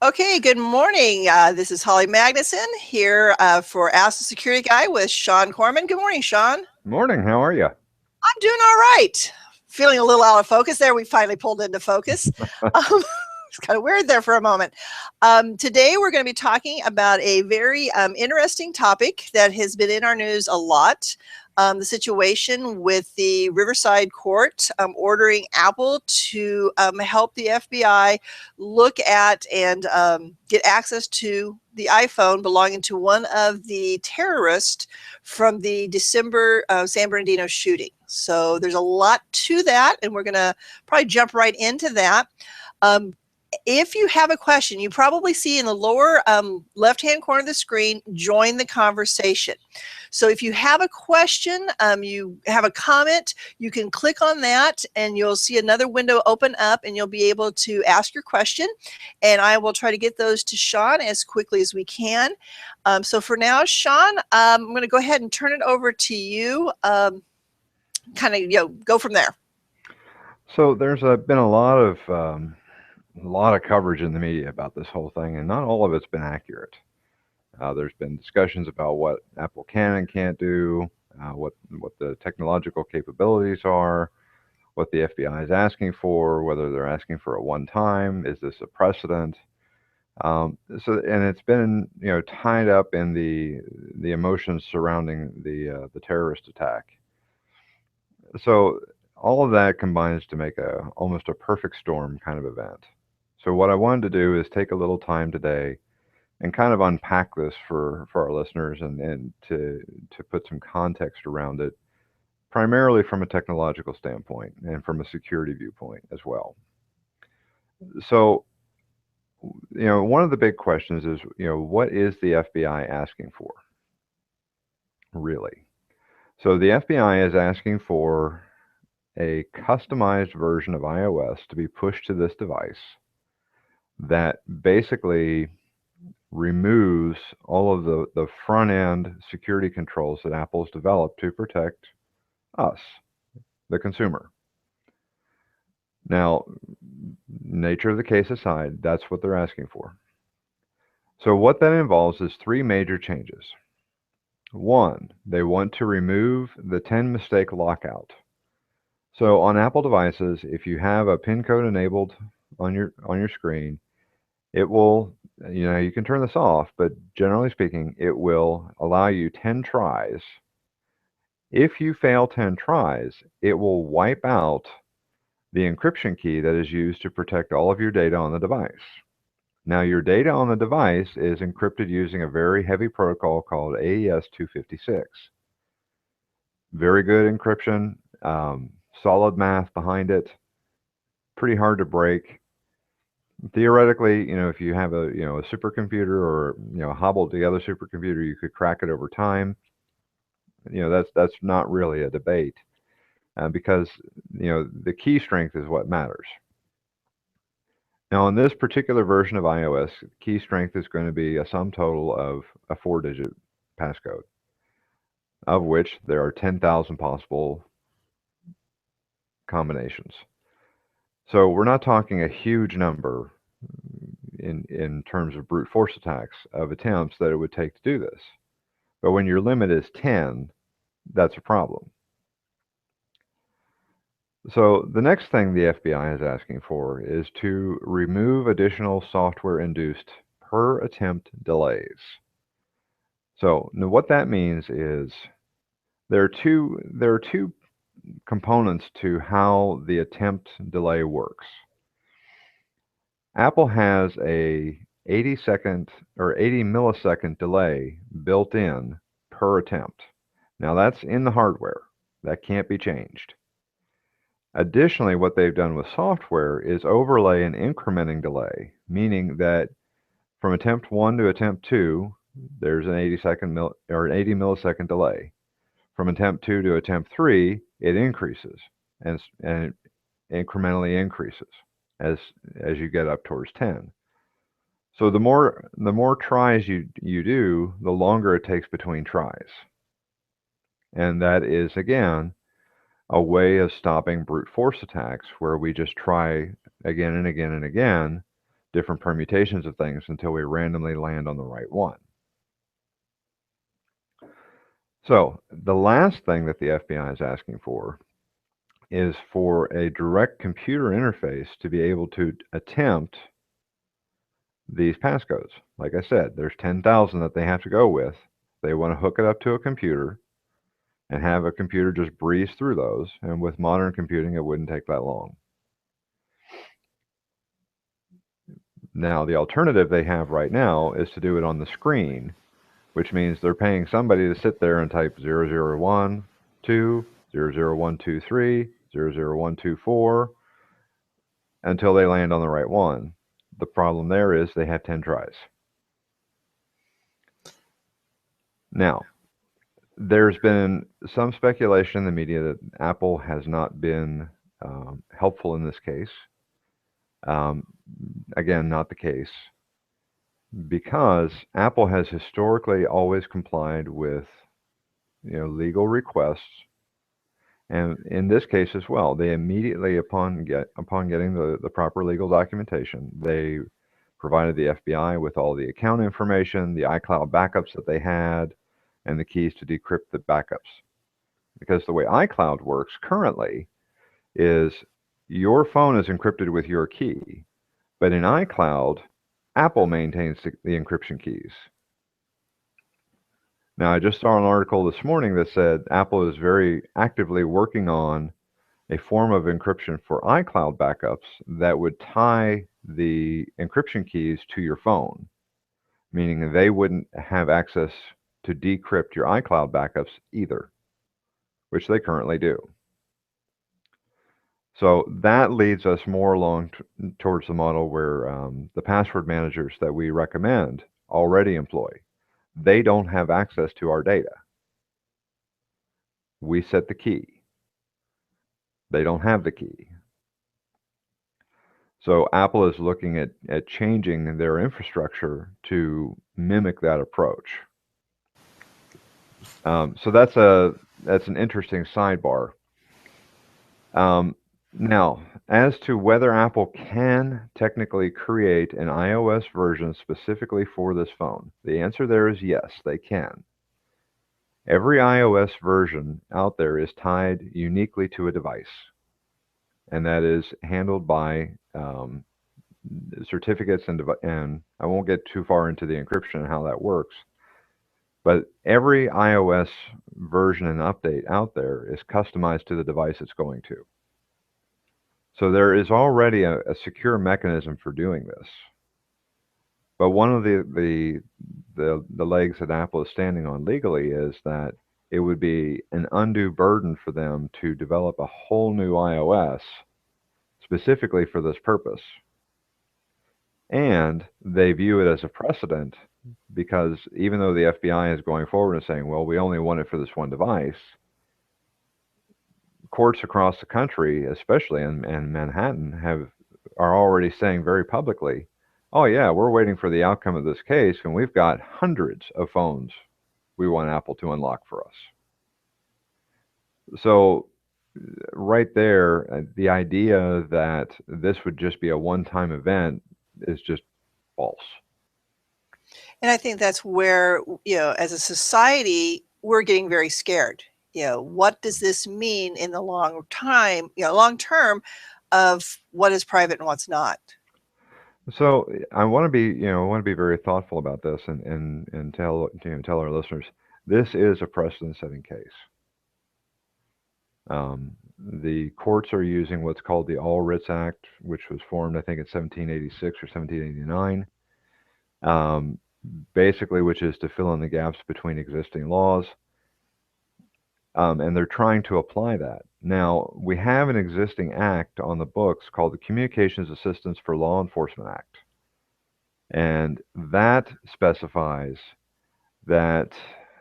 Okay, good morning. This is Holly Magnuson here for Ask the Security Guy with Shawn Kohrman. Good morning, Shawn. Morning, how are you? I'm doing all right. Feeling a little out of focus there. We finally pulled into focus. It's kind of weird there for a moment. Today, we're going to be talking about a very interesting topic that has been in our news a lot. The situation with the Riverside Court ordering Apple to help the FBI look at and get access to the iPhone belonging to one of the terrorists from the December San Bernardino shooting. So there's a lot to that, and we're going to probably jump right into that. If you have a question, you probably see in the lower left-hand corner of the screen, join the conversation. So if you have a question, you have a comment, you can click on that and you'll see another window open up and you'll be able to ask your question. And I will try to get those to Shawn as quickly as we can. So for now, Shawn, I'm going to go ahead and turn it over to you. Kind of, go from there. So there's been a lot of coverage in the media about this whole thing, and not all of it's been accurate. There's been discussions about what Apple can and can't do, what the technological capabilities are, what the FBI is asking for, whether they're asking for a one-time, is this a precedent? And it's been tied up in the emotions surrounding the terrorist attack. So all of that combines to make almost a perfect storm kind of event. So what I wanted to do is take a little time today and kind of unpack this for our listeners and to put some context around it, primarily from a technological standpoint and from a security viewpoint as well. So, one of the big questions is, what is the FBI asking for? Really? So the FBI is asking for a customized version of iOS to be pushed to this device that basically removes all of the front end security controls that Apple's developed to protect us, the consumer. Now, nature of the case aside, that's what they're asking for. So what that involves is three major changes. One, they want to remove the 10 mistake lockout. So on Apple devices, if you have a PIN code enabled on your screen, it will, you can turn this off, but generally speaking, it will allow you 10 tries. If you fail 10 tries, it will wipe out the encryption key that is used to protect all of your data on the device. Now, your data on the device is encrypted using a very heavy protocol called AES-256. Very good encryption, solid math behind it, pretty hard to break. Theoretically, if you have a supercomputer or a hobbled together supercomputer, you could crack it over time. That's not really a debate because the key strength is what matters. Now, in this particular version of iOS, key strength is going to be a sum total of a 4-digit passcode, of which there are 10,000 possible combinations. So we're not talking a huge number in terms of brute force attacks of attempts that it would take to do this. But when your limit is 10, that's a problem. So the next thing the FBI is asking for is to remove additional software-induced per attempt delays. So now what that means is there are two components to how the attempt delay works. Apple has a 80-second or 80 millisecond delay built in per attempt. Now that's in the hardware. That can't be changed. Additionally, what they've done with software is overlay an incrementing delay, meaning that from attempt 1 to attempt 2, there's an 80 millisecond delay. From attempt 2 to attempt 3, it increases and it incrementally increases as you get up towards 10. So the more tries you do, the longer it takes between tries. And that is, again, a way of stopping brute force attacks where we just try again and again and again different permutations of things until we randomly land on the right one. So the last thing that the FBI is asking for is for a direct computer interface to be able to attempt these passcodes. Like I said, there's 10,000 that they have to go with. They want to hook it up to a computer and have a computer just breeze through those. And with modern computing, it wouldn't take that long. Now, the alternative they have right now is to do it on the screen, which means they're paying somebody to sit there and type 0012, 00123, 00124 until they land on the right one. The problem there is they have 10 tries. Now, there's been some speculation in the media that Apple has not been helpful in this case. Again, not the case, because Apple has historically always complied with legal requests, and in this case as well, they immediately upon getting the proper legal documentation, they provided the FBI with all the account information, the iCloud backups that they had, and the keys to decrypt the backups. Because the way iCloud works currently is your phone is encrypted with your key, but in iCloud, Apple maintains the encryption keys. Now, I just saw an article this morning that said Apple is very actively working on a form of encryption for iCloud backups that would tie the encryption keys to your phone, meaning they wouldn't have access to decrypt your iCloud backups either, which they currently do. So that leads us more along towards the model where the password managers that we recommend already employ. They don't have access to our data. We set the key. They don't have the key. So Apple is looking at changing their infrastructure to mimic that approach. So that's an interesting sidebar. Now, as to whether Apple can technically create an iOS version specifically for this phone, the answer there is yes, they can. Every iOS version out there is tied uniquely to a device, and that is handled by certificates, and I won't get too far into the encryption and how that works, but every iOS version and update out there is customized to the device it's going to. So there is already a secure mechanism for doing this. But one of the legs that Apple is standing on legally is that it would be an undue burden for them to develop a whole new iOS specifically for this purpose. And they view it as a precedent because even though the FBI is going forward and saying, well, we only want it for this one device, courts across the country, especially in Manhattan, are already saying very publicly, oh yeah, we're waiting for the outcome of this case, and we've got hundreds of phones we want Apple to unlock for us. So right there, the idea that this would just be a one-time event is just false. And I think that's where, as a society, we're getting very scared. What does this mean in the long term of what is private and what's not? So I want to be very thoughtful about this and tell our listeners this is a precedent-setting case. The courts are using what's called the All Writs Act, which was formed, I think, in 1786 or 1789, basically, which is to fill in the gaps between existing laws. And they're trying to apply that. Now, we have an existing act on the books called the Communications Assistance for Law Enforcement Act. And that specifies that,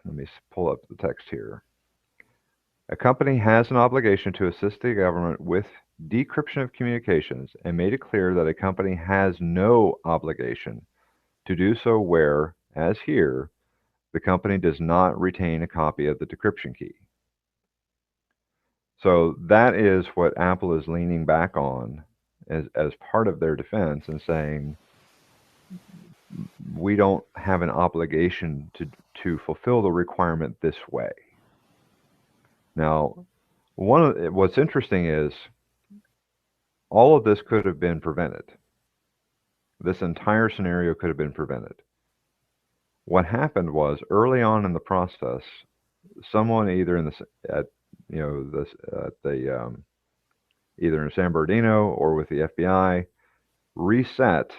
let me pull up the text here. A company has an obligation to assist the government with decryption of communications and made it clear that a company has no obligation to do so where, as here, the company does not retain a copy of the decryption key. So that is what Apple is leaning back on as part of their defense and saying, we don't have an obligation to fulfill the requirement this way. Now, what's interesting is all of this could have been prevented. This entire scenario could have been prevented. What happened was early on in the process, someone either in the at you know this at the either in San Bernardino or with the FBI reset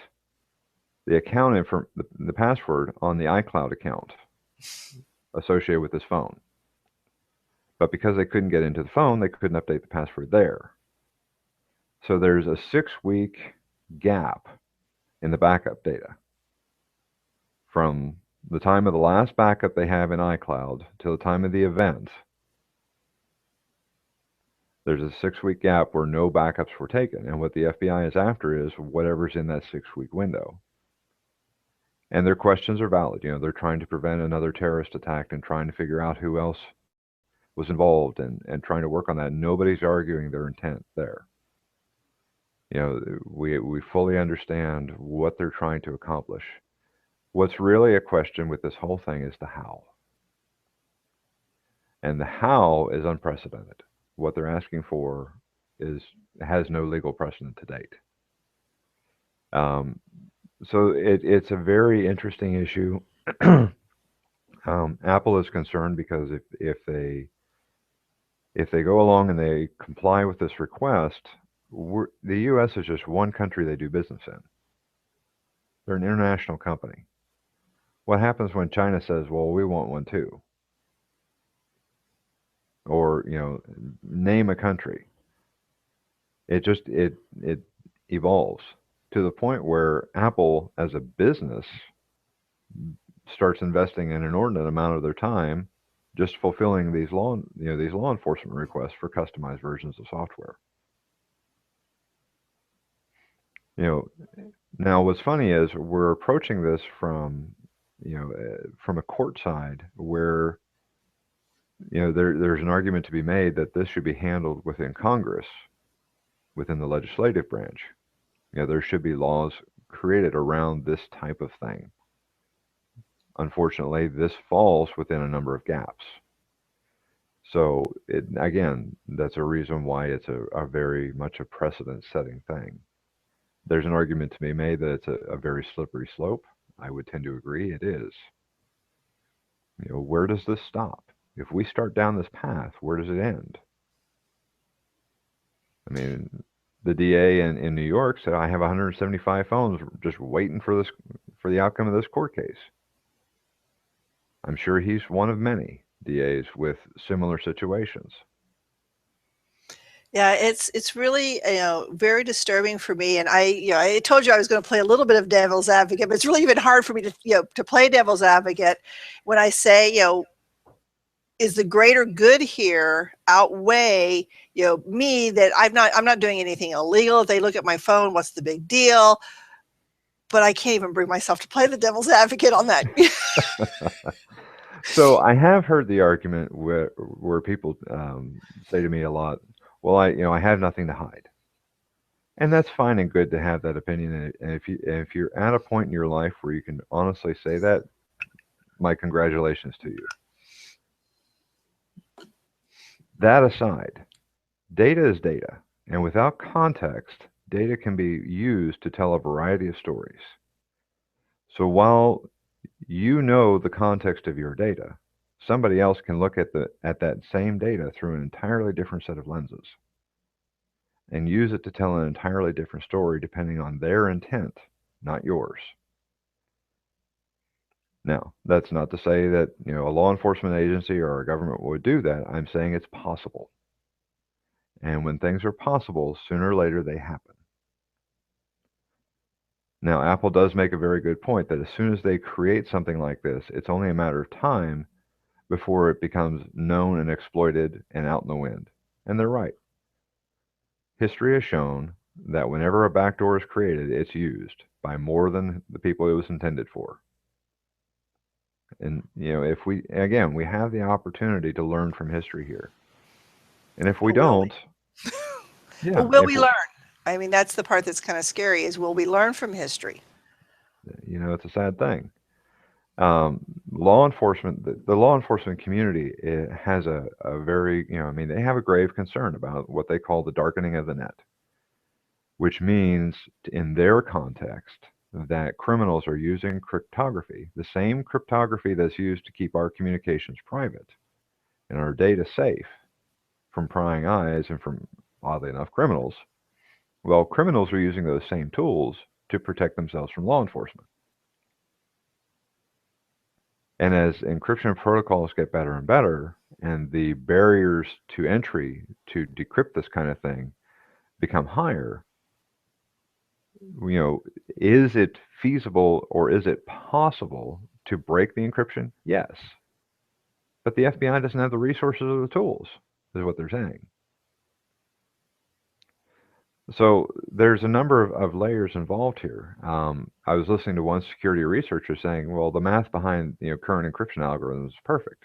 the account the password on the iCloud account associated with this phone. But because they couldn't get into the phone, they couldn't update the password there. So there's a 6-week gap in the backup data from the time of the last backup they have in iCloud to the time of the event. There's a 6-week gap where no backups were taken. And what the FBI is after is whatever's in that 6-week window. And their questions are valid. They're trying to prevent another terrorist attack and trying to figure out who else was involved and trying to work on that. Nobody's arguing their intent there. We fully understand what they're trying to accomplish. What's really a question with this whole thing is the how. And the how is unprecedented. What they're asking for has no legal precedent to date. So it's a very interesting issue. Apple is concerned because if they go along and they comply with this request, the U.S. is just one country they do business in. They're an international company. What happens when China says, "Well, we want one too"? Or name a country. It evolves to the point where Apple, as a business, starts investing an inordinate amount of their time just fulfilling these law enforcement requests for customized versions of software. Now what's funny is we're approaching this from a court side where there's an argument to be made that this should be handled within Congress, within the legislative branch. There should be laws created around this type of thing. Unfortunately, this falls within a number of gaps. So, again, that's a reason why it's a very much a precedent-setting thing. There's an argument to be made that it's a very slippery slope. I would tend to agree it is. Where does this stop? If we start down this path, where does it end? I mean, the DA in New York said, "I have 175 phones just waiting for the outcome of this court case." I'm sure he's one of many DAs with similar situations. Yeah, it's really very disturbing for me, and I told you I was going to play a little bit of devil's advocate, but it's really even hard for me to play devil's advocate when I say is the greater good here outweigh me that I'm not doing anything illegal. If they look at my phone, what's the big deal? But I can't even bring myself to play the devil's advocate on that. So I have heard the argument where people say to me a lot, "Well, I have nothing to hide," and that's fine and good to have that opinion. And if you're at a point in your life where you can honestly say that, my congratulations to you. That aside, data is data, and without context, data can be used to tell a variety of stories. So while the context of your data, somebody else can look at that same data through an entirely different set of lenses and use it to tell an entirely different story depending on their intent, not yours. Now, that's not to say that a law enforcement agency or a government would do that. I'm saying it's possible. And when things are possible, sooner or later they happen. Now, Apple does make a very good point that as soon as they create something like this, it's only a matter of time before it becomes known and exploited and out in the wind. And they're right. History has shown that whenever a backdoor is created, it's used by more than the people it was intended for. And if we have the opportunity to learn from history here. And if we don't, yeah, will we learn? I mean, that's the part that's kind of scary is will we learn from history? it's a sad thing. Law enforcement, the law enforcement community, it has a very, I mean, they have a grave concern about what they call the darkening of the net, which means in their context that criminals are using cryptography, the same cryptography that's used to keep our communications private and our data safe from prying eyes and from, oddly enough, criminals. Well, criminals are using those same tools to protect themselves from law enforcement. And as encryption protocols get better and better, and the barriers to entry to decrypt this kind of thing become higher, you know, is it feasible or is it possible to break the encryption? Yes. But the FBI doesn't have the resources or the tools, is what they're saying. So there's a number of layers involved here. I was listening to one security researcher saying, well, the math behind current encryption algorithms is perfect.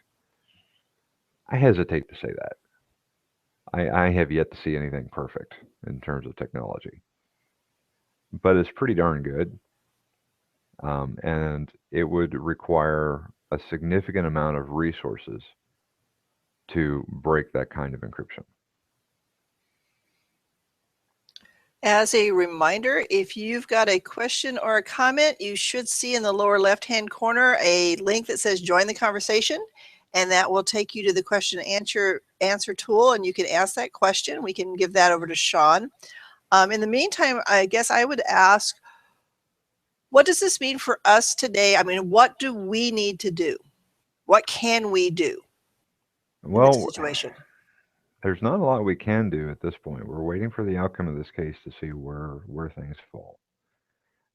I hesitate to say that. I have yet to see anything perfect in terms of technology, but it's pretty darn good. And it would require a significant amount of resources to break that kind of encryption. As a reminder, if you've got a question or a comment, you should see in the lower left-hand corner a link that says join the conversation, and that will take you to the question and answer tool, and you can ask that question. We can give that over to Shawn. In the meantime, I guess I would ask, what does this mean for us today? I mean, what do we need to do? What can we do in this situation? There's not a lot we can do at this point. We're waiting for the outcome of this case to see where things fall.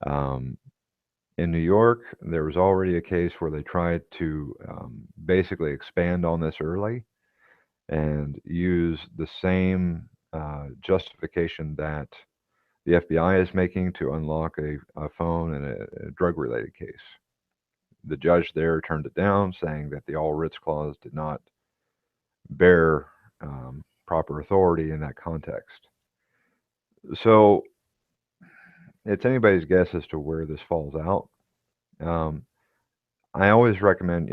In New York, there was already a case where they tried to basically expand on this early and use the same justification that the FBI is making to unlock a phone in a drug-related case. The judge there turned it down, saying that the All Writs Clause did not bear proper authority in that context. So it's anybody's guess as to where this falls out. I always recommend,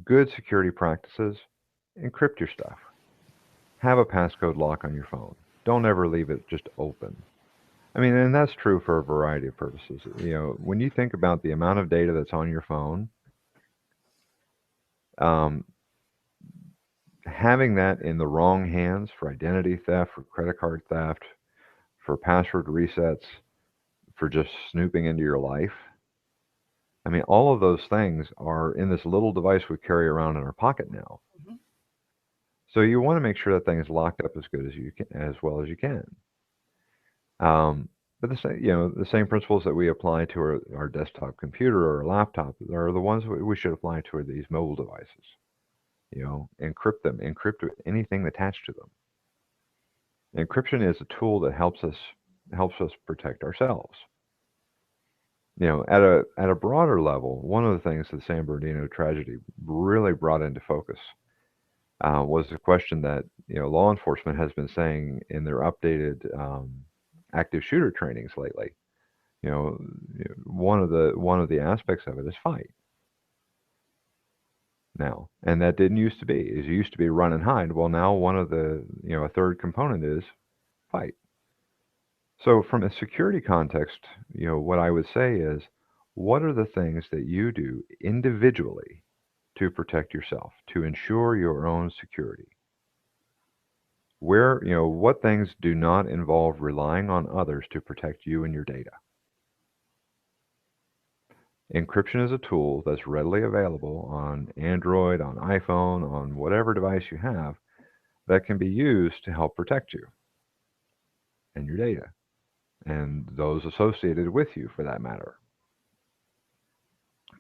good security practices, encrypt your stuff. Have a passcode lock on your phone. Don't ever leave it just open. I mean, and that's true for a variety of purposes. When you think about the amount of data that's on your phone, having that in the wrong hands for identity theft, for credit card theft, for password resets, for just snooping into your life, I mean, all of those things are in this little device we carry around in our pocket now. Mm-hmm. So you want to make sure that thing is locked up as good as you can, as well as you can. But the same principles that we apply to our desktop computer or our laptop are the ones that we should apply to these mobile devices. Encrypt them, encrypt anything attached to them. Encryption is a tool that helps us protect ourselves. At a broader level, one of the things that the San Bernardino tragedy really brought into focus was the question that law enforcement has been saying in their updated active shooter trainings lately. One of the aspects of it is fight. Now, and that didn't used to be. It used to be run and hide. Well, now one of the a third component is fight. So from a security context, what I would say is, what are the things that you do individually to protect yourself, to ensure your own security? What things do not involve relying on others to protect you and your data? Encryption is a tool that's readily available on Android, on iPhone, on whatever device you have that can be used to help protect you and your data and those associated with you for that matter.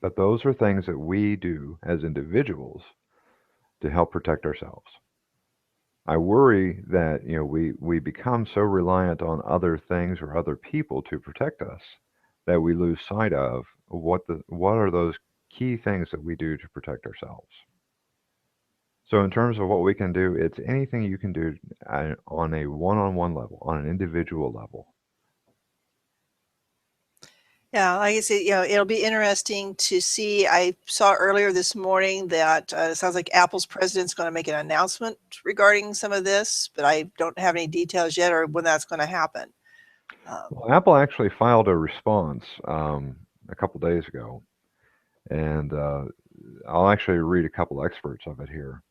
But those are things that we do as individuals to help protect ourselves. I worry that we become so reliant on other things or other people to protect us that we lose sight of what are those key things that we do to protect ourselves. So in terms of what we can do, it's anything you can do on a one-on-one level, on an individual level. Yeah, like I said, it'll be interesting to see. I saw earlier this morning that it sounds like Apple's president's going to make an announcement regarding some of this, but I don't have any details yet or when that's going to happen. Well, Apple actually filed a response a couple days ago, and I'll actually read a couple excerpts of it here.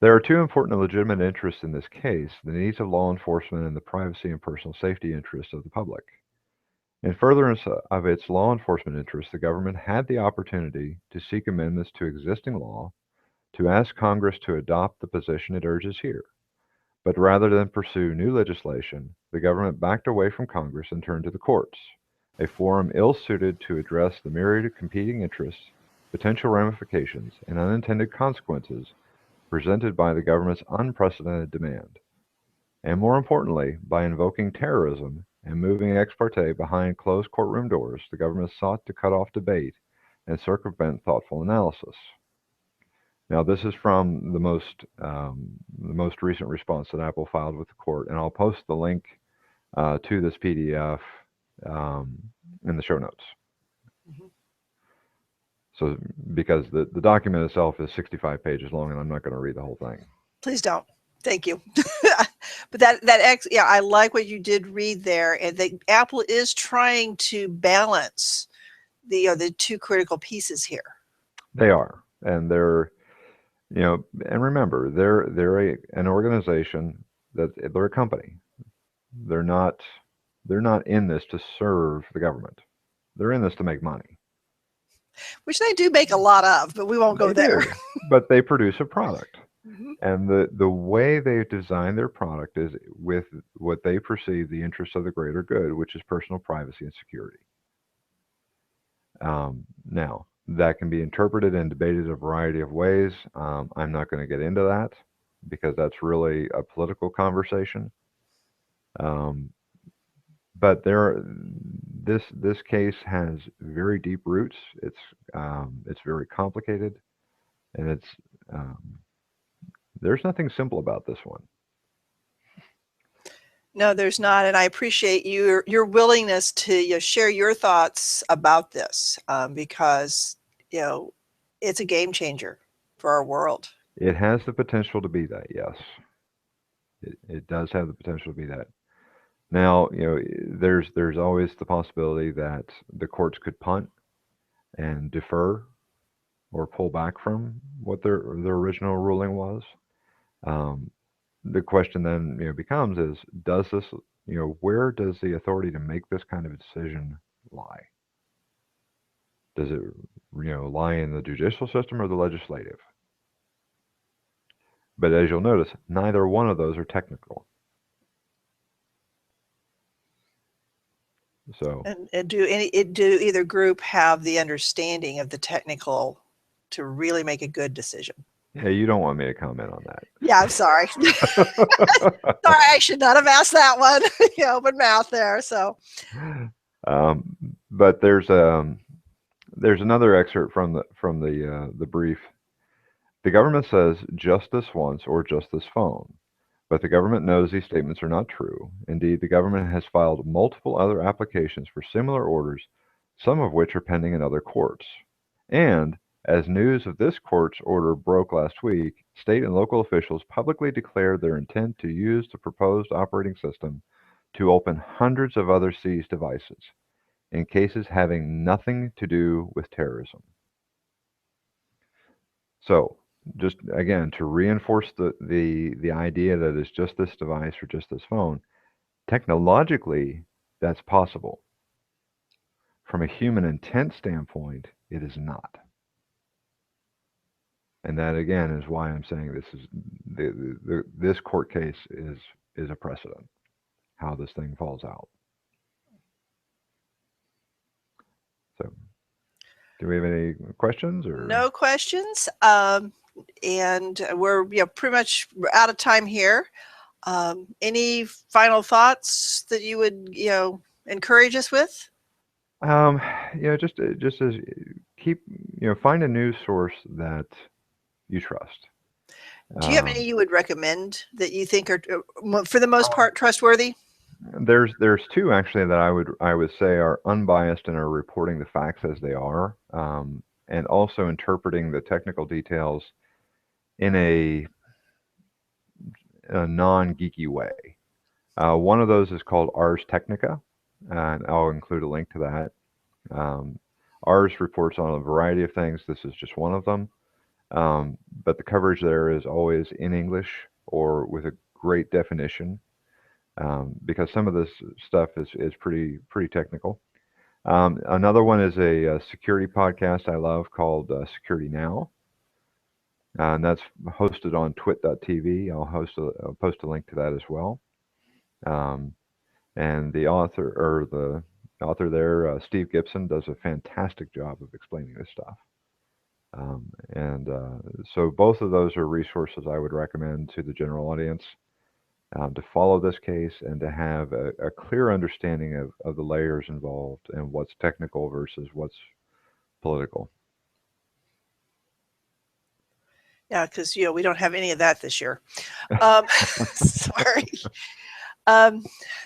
There are two important and legitimate interests in this case: the needs of law enforcement and the privacy and personal safety interests of the public. In furtherance of its law enforcement interests, the government had the opportunity to seek amendments to existing law to ask Congress to adopt the position it urges here. But rather than pursue new legislation, the government backed away from Congress and turned to the courts, a forum ill suited to address the myriad of competing interests, potential ramifications, and unintended consequences presented by the government's unprecedented demand. And more importantly, by invoking terrorism and moving ex parte behind closed courtroom doors, the government sought to cut off debate and circumvent thoughtful analysis. Now, this is from the most recent response that Apple filed with the court, and I'll post the link to this PDF in the show notes. Mhm. So, because the document itself is 65 pages long, and I'm not going to read the whole thing. Please don't. Thank you. But I like what you did read there, and that Apple is trying to balance the two critical pieces here. They are, and they're and remember, they're an organization they're a company. They're not in this to serve the government. They're in this to make money. Which they do make a lot of, but we won't go there. But they produce a product. Mhm. And the way they've designed their product is with what they perceive the interests of the greater good, which is personal privacy and security. Now, that can be interpreted and debated a variety of ways. I'm not going to get into that because that's really a political conversation. But this case has very deep roots. It's very complicated, and there's nothing simple about this one. No, there's not, and I appreciate your willingness to share your thoughts about this because it's a game changer for our world. It has the potential to be that, yes. It does have the potential to be that. Now, there's always the possibility that the courts could punt and defer or pull back from what their original ruling was. The question then becomes is does this where does the authority to make this kind of decision lie? Does it lie in the judicial system or the legislative? But as you'll notice, neither one of those are technical. So And do either group have the understanding of the technical to really make a good decision? yeah, you don't want me to comment on that. Yeah, I'm sorry. Sorry, I should not have asked that one. Open mouth there. So, but there's another excerpt from the brief. The government says just this once or just this phone, but the government knows these statements are not true. Indeed, the government has filed multiple other applications for similar orders, some of which are pending in other courts. And as news of this court's order broke last week, state and local officials publicly declared their intent to use the proposed operating system to open hundreds of other seized devices in cases having nothing to do with terrorism. So, just again, to reinforce the idea that it's just this device or just this phone, technologically, that's possible. From a human intent standpoint, it is not. And that again is why I'm saying this court case is a precedent. How this thing falls out. So, do we have any questions or no questions? And we're pretty much out of time here. Any final thoughts that you would encourage us with? Just as keep find a news source that you trust. Do you have any you would recommend that you think are, for the most part, trustworthy? There's two actually that I would say are unbiased and are reporting the facts as they are, and also interpreting the technical details in a non-geeky way. One of those is called Ars Technica, and I'll include a link to that. Um, Ars reports on a variety of things. This is just one of them. But the coverage there is always in English or with a great definition, because some of this stuff is pretty technical. Another one is a security podcast I love called Security Now, and that's hosted on twit.tv. I'll post a link to that as well. Um, and the author there, Steve Gibson, does a fantastic job of explaining this stuff. And so both of those are resources I would recommend to the general audience, to follow this case and to have a clear understanding of the layers involved and what's technical versus what's political. Yeah, because we don't have any of that this year. Sorry.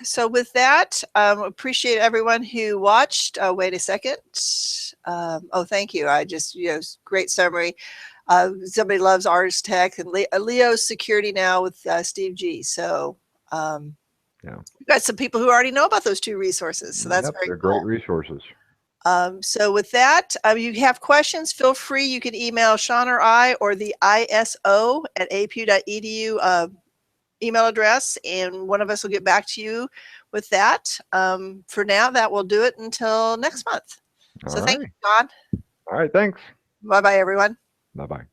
So with that, appreciate everyone who watched. Wait a second. Oh, thank you. I just, great summary. Somebody loves Ars Tech and Leo's Security Now with Steve G. So Yeah. we've got some people who already know about those two resources. So that's Yep, very they're cool. great resources. So with that, you have questions, feel free. You can email Shawn or I or the ISO at apu.edu email address, and one of us will get back to you with that. For now, that will do it until next month. All So thank right. you, Shawn. All right, thanks. Bye-bye, everyone. Bye-bye.